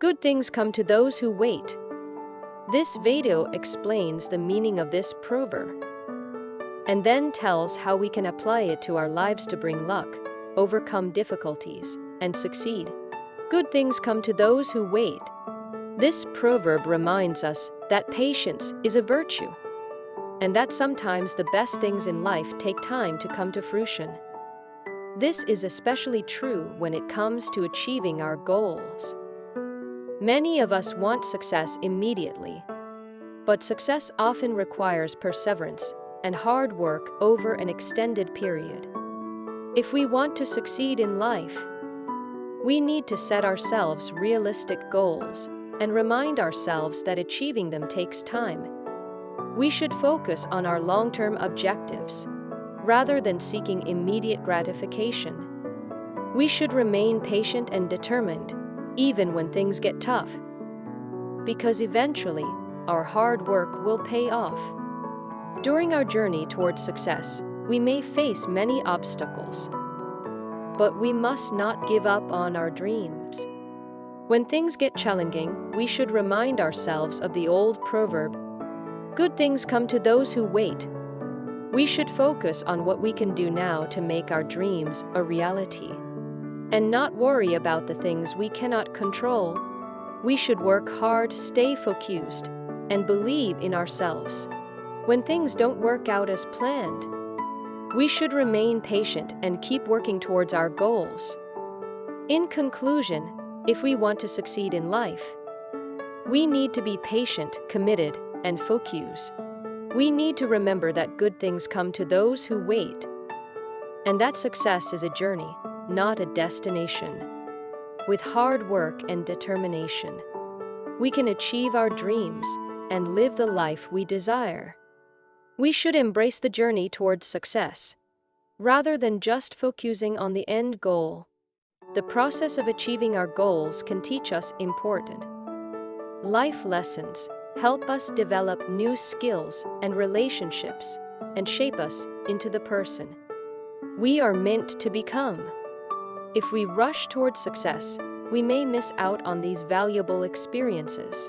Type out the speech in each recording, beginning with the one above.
Good things come to those who wait. This video explains the meaning of this proverb and then tells how we can apply it to our lives to bring luck, overcome difficulties, and succeed. Good things come to those who wait. This proverb reminds us that patience is a virtue, and that sometimes the best things in life take time to come to fruition. This is especially true when it comes to achieving our goals. Many of us want success immediately, but success often requires perseverance and hard work over an extended period. If we want to succeed in life, we need to set ourselves realistic goals and remind ourselves that achieving them takes time. We should focus on our long-term objectives rather than seeking immediate gratification. We should remain patient and determined, even when things get tough, because eventually our hard work will pay off. During our journey towards success, we may face many obstacles, but we must not give up on our dreams. When things get challenging, we should remind ourselves of the old proverb, "Good things come to those who wait." We should focus on what we can do now to make our dreams a reality, and not worry about the things we cannot control. We should work hard, stay focused, and believe in ourselves. When things don't work out as planned, we should remain patient and keep working towards our goals. In conclusion, if we want to succeed in life, we need to be patient, committed, and focused. We need to remember that good things come to those who wait, and that success is a journey, not a destination. With hard work and determination, we can achieve our dreams and live the life we desire. We should embrace the journey towards success, rather than just focusing on the end goal. The process of achieving our goals can teach us important life lessons, help us develop new skills and relationships, and shape us into the person we are meant to become. If we rush towards success, we may miss out on these valuable experiences.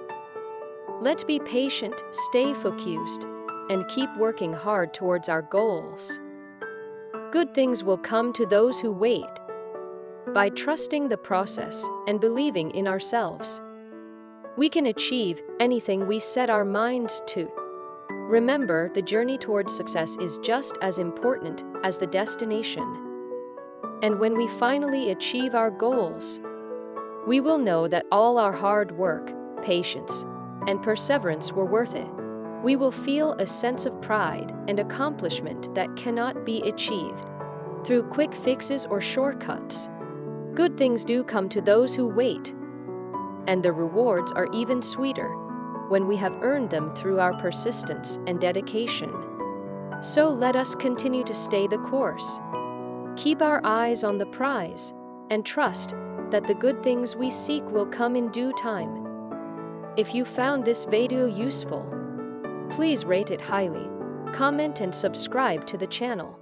Let's be patient, stay focused, and keep working hard towards our goals. Good things will come to those who wait. By trusting the process and believing in ourselves, we can achieve anything we set our minds to. Remember, the journey towards success is just as important as the destination. And when we finally achieve our goals, we will know that all our hard work, patience, and perseverance were worth it. We will feel a sense of pride and accomplishment that cannot be achieved through quick fixes or shortcuts. Good things do come to those who wait, and the rewards are even sweeter when we have earned them through our persistence and dedication. So let us continue to stay the course. Keep our eyes on the prize and trust that the good things we seek will come in due time. If you found this video useful, please rate it highly, comment and subscribe to the channel.